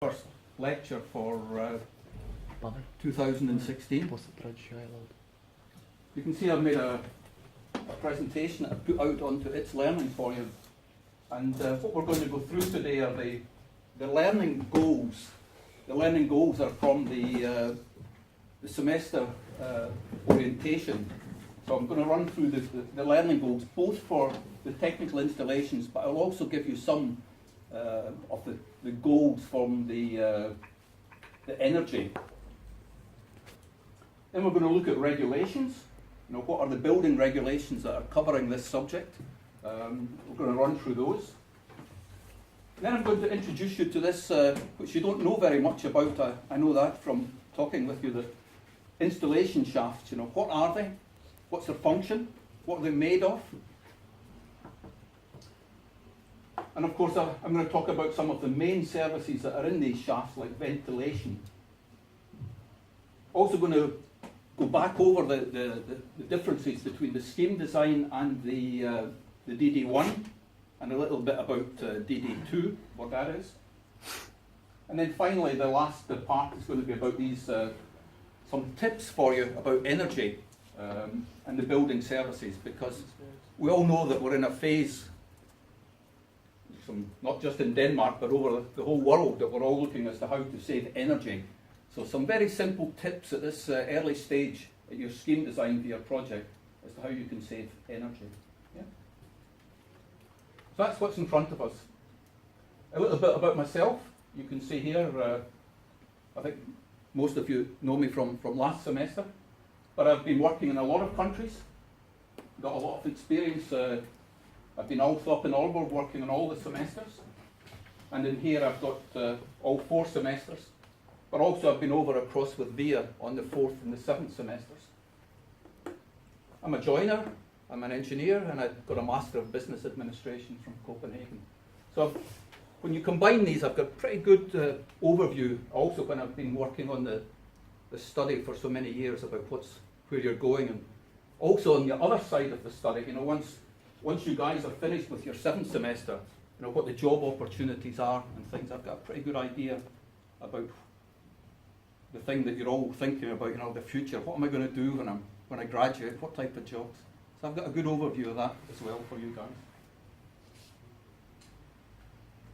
first lecture for 2016. You can see I've made a presentation that I've put out onto It's Learning for you. And what we're going to go through today are the learning goals. The learning goals are from the semester orientation. So I'm going to run through the learning goals, both for the technical installations, but I'll also give you some of the goals from the energy. Then we're going to look at regulations. You know, what are the building regulations that are covering this subject? We're going to run through those. Then I'm going to introduce you to this, which you don't know very much about. I know that from talking with you, the installation shafts. You know, what are they? What's their function? What are they made of? And of course, I'm going to talk about some of the main services that are in these shafts, like ventilation. Also going to go back over the differences between the scheme design and the DD1, and a little bit about DD2, what that is. And then finally, the last part is going to be about these some tips for you about energy and the building services, because we all know that we're in a phase, not just in Denmark, but over the whole world, that we're all looking as to how to save energy. So some very simple tips at this early stage at your scheme design for your project as to how you can save energy. Yeah? So that's what's in front of us. A little bit about myself. You can see here, I think most of you know me from last semester, but I've been working in a lot of countries, got a lot of experience. I've been also up in Aalborg working on all the semesters, and in here I've got all 4 semesters, but also I've been over across with VIA on the 4th and the 7th semesters. I'm a joiner, I'm an engineer, and I've got a Master of Business Administration from Copenhagen. So when you combine these, I've got a pretty good overview also when I've been working on the study for so many years about where you're going, and also on the other side of the study, you know, once you guys are finished with your 7th semester, you know, what the job opportunities are and things. I've got a pretty good idea about the thing that you're all thinking about, you know, the future. What am I going to do when I graduate? What type of jobs? So I've got a good overview of that as well for you guys.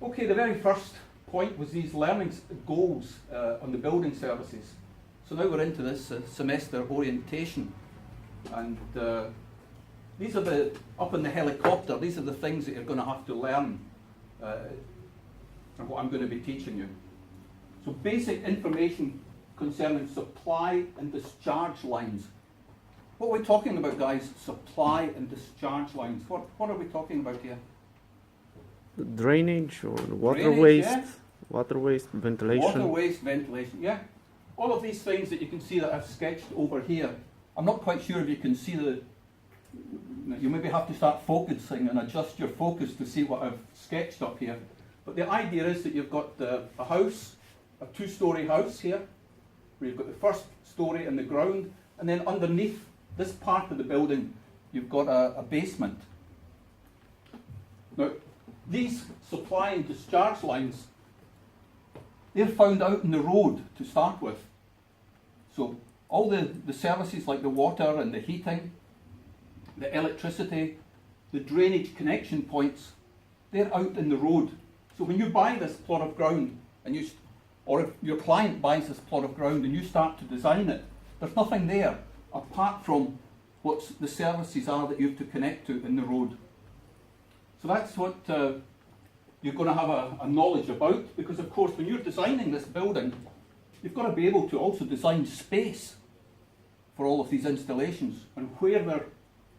Okay, the very first point was these learning goals on the building services. So now we're into this semester orientation, and these are up in the helicopter, these are the things that you're going to have to learn and what I'm going to be teaching you. So basic information concerning supply and discharge lines. What are we talking about, guys? Supply and discharge lines. What are we talking about here? Drainage or water Drainage, waste, yeah. Water waste, ventilation. Water waste, ventilation, yeah. All of these things that you can see that I've sketched over here. I'm not quite sure if you can see you maybe have to start focusing and adjust your focus to see what I've sketched up here. But the idea is that you've got a house, a 2-story house here, where you've got the first story in the ground, and then underneath this part of the building, you've got a basement. Now, these supply and discharge lines, they're found out in the road to start with. So all the services like the water and the heating, the electricity, the drainage connection points, they're out in the road. So when you buy this plot of ground, or if your client buys this plot of ground and you start to design it, there's nothing there apart from what the services are that you have to connect to in the road. So that's what you're going to have a knowledge about, because of course when you're designing this building, you've got to be able to also design space for all of these installations, and where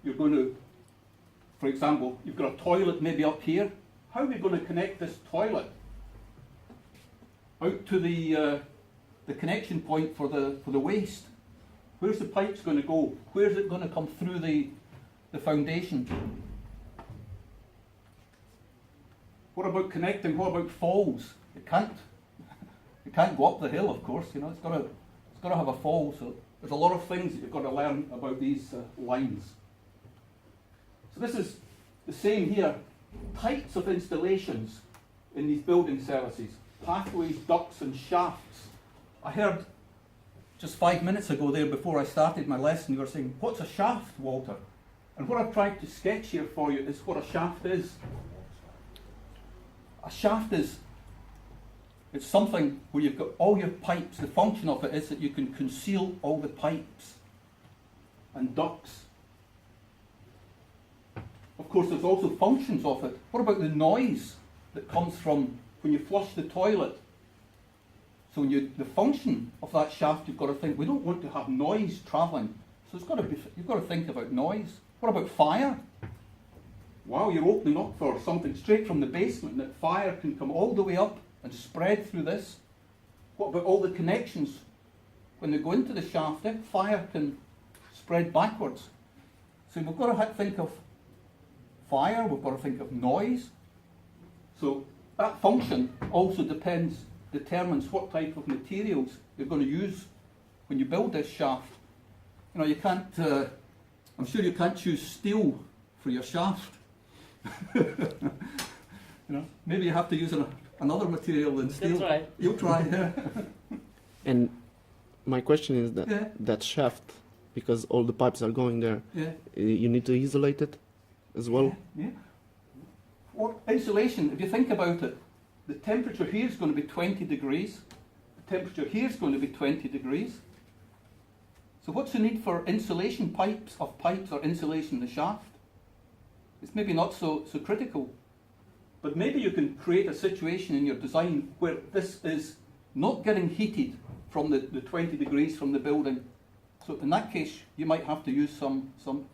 you're going to, for example, you've got a toilet maybe up here. How are we going to connect this toilet out to the connection point for the waste? Where's the pipes going to go? Where's it going to come through the foundation? What about connecting? What about falls? It can't go up the hill, of course. You know, it's got to have a fall. So there's a lot of things that you've got to learn about these lines. So this is the same here. Types of installations in these building services. pathways, ducts and shafts. I heard just 5 minutes ago there before I started my lesson, you were saying, what's a shaft, Walter? And what I've tried to sketch here for you is what a shaft is. A shaft is, it's something where you've got all your pipes. The function of it is that you can conceal all the pipes and ducts. Of course, there's also functions of it. What about the noise that comes from when you flush the toilet? So the function of that shaft, you've got to think, we don't want to have noise travelling. So you've got to think about noise. What about fire? Wow, you're opening up for something straight from the basement, that fire can come all the way up and spread through this. What about all the connections? When they go into the shaft, fire can spread backwards. So we've got to think of fire, we've got to think of noise. So that function also determines what type of materials you're going to use when you build this shaft. You know, you can't, I'm sure you can't choose steel for your shaft. You know, maybe you have to use another material than steel. That's right. You'll try, yeah. And my question is that Yeah. that shaft, because all the pipes are going there, Yeah. you need to isolate it as well. Yeah. What insulation, if you think about it, the temperature here is going to be 20 degrees. The temperature here is going to be 20 degrees. So what's the need for insulation pipes or insulation in the shaft? It's maybe not so critical. But maybe you can create a situation in your design where this is not getting heated from the 20 degrees from the building. So in that case, you might have to use some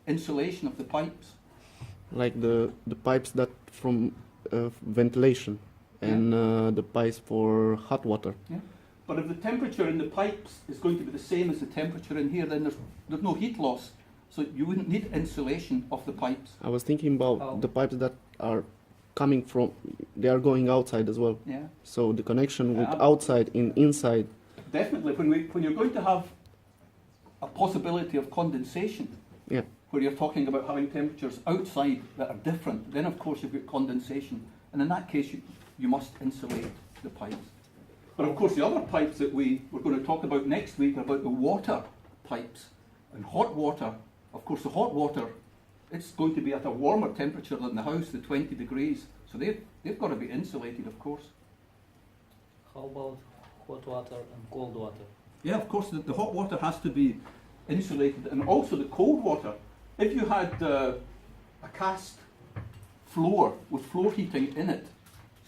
insulation of the pipes. Like the pipes that from ventilation and the pipes for hot water. Yeah. But if the temperature in the pipes is going to be the same as the temperature in here, then there's no heat loss. So you wouldn't need insulation of the pipes. I was thinking about the pipes that are coming from, they are going outside as well. Yeah. So the connection with Yeah. outside and inside. Definitely, when you're going to have a possibility of condensation, Yeah. where you're talking about having temperatures outside that are different, then of course you've got condensation. And in that case, you must insulate the pipes. But of course, the other pipes that we're going to talk about next week are about the water pipes. And hot water, of course, the hot water, it's going to be at a warmer temperature than the house, the 20 degrees. So they've got to be insulated, of course. How about hot water and cold water? Yeah, of course, the hot water has to be insulated, and also the cold water. If you had a cast floor with floor heating in it,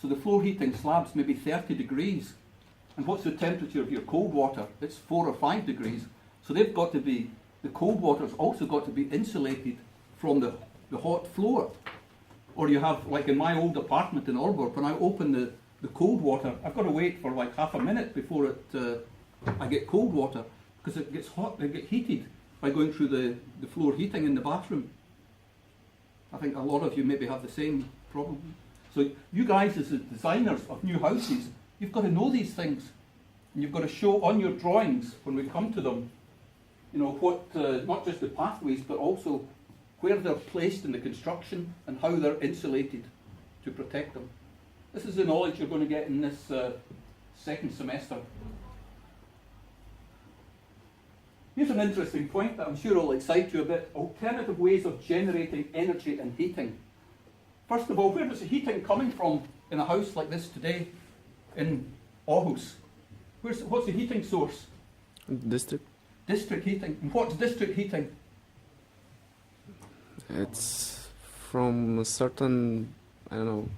so the floor heating slab's maybe 30 degrees, and what's the temperature of your cold water? It's 4 or 5 degrees. So they've got to be, the cold water's also got to be insulated from the hot floor. Or you have, like in my old apartment in Aalborg, when I open the cold water, I've got to wait for like half a minute before I get cold water, because it gets hot, it gets heated by going through the floor heating in the bathroom. I think a lot of you maybe have the same problem. So you guys as the designers of new houses, you've got to know these things. And you've got to show on your drawings when we come to them, you know, what, not just the pathways, but also where they're placed in the construction and how they're insulated to protect them. This is the knowledge you're going to get in this second semester. Here's an interesting point that I'm sure will excite you a bit. Alternative ways of generating energy and heating. First of all, where is the heating coming from in a house like this today in Aarhus? What's the heating source? District. District heating. And what's district heating? It's from a certain, I don't know,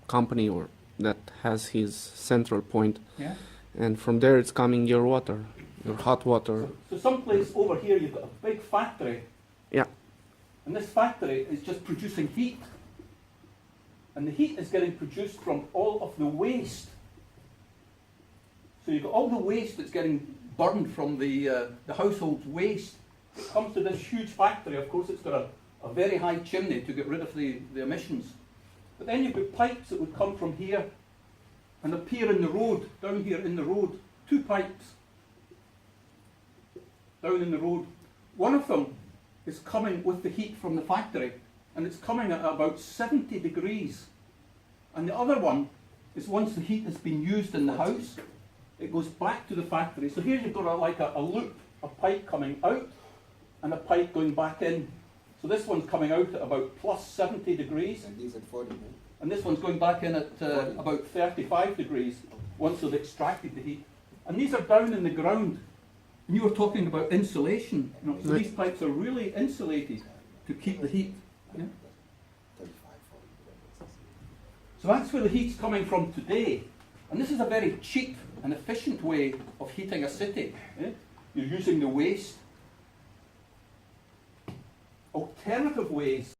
company or that has his central point. Yeah. And from there it's coming your water, your hot water. So someplace over here you've got a big factory. Yeah. And this factory is just producing heat. And the heat is getting produced from all of the waste. So you've got all the waste that's getting burned from the household's waste. It comes to this huge factory. Of course, it's got a very high chimney to get rid of the emissions. But then you've got pipes that would come from here and appear in the road, down here in the road. 2 pipes down in the road. One of them is coming with the heat from the factory, and it's coming at about 70 degrees. And the other one is once the heat has been used in the house, it goes back to the factory. So here you've got a loop, a pipe coming out and a pipe going back in. So this one's coming out at about plus 70 degrees. And these at 40, right? And this one's going back in at about 35 degrees once they've extracted the heat. And these are down in the ground. And you were talking about insulation. You know, so these pipes are really insulated to keep the heat. Yeah? 35, 40. So that's where the heat's coming from today. And this is a very cheap and efficient way of heating a city. Yeah? You're using the waste. Alternative ways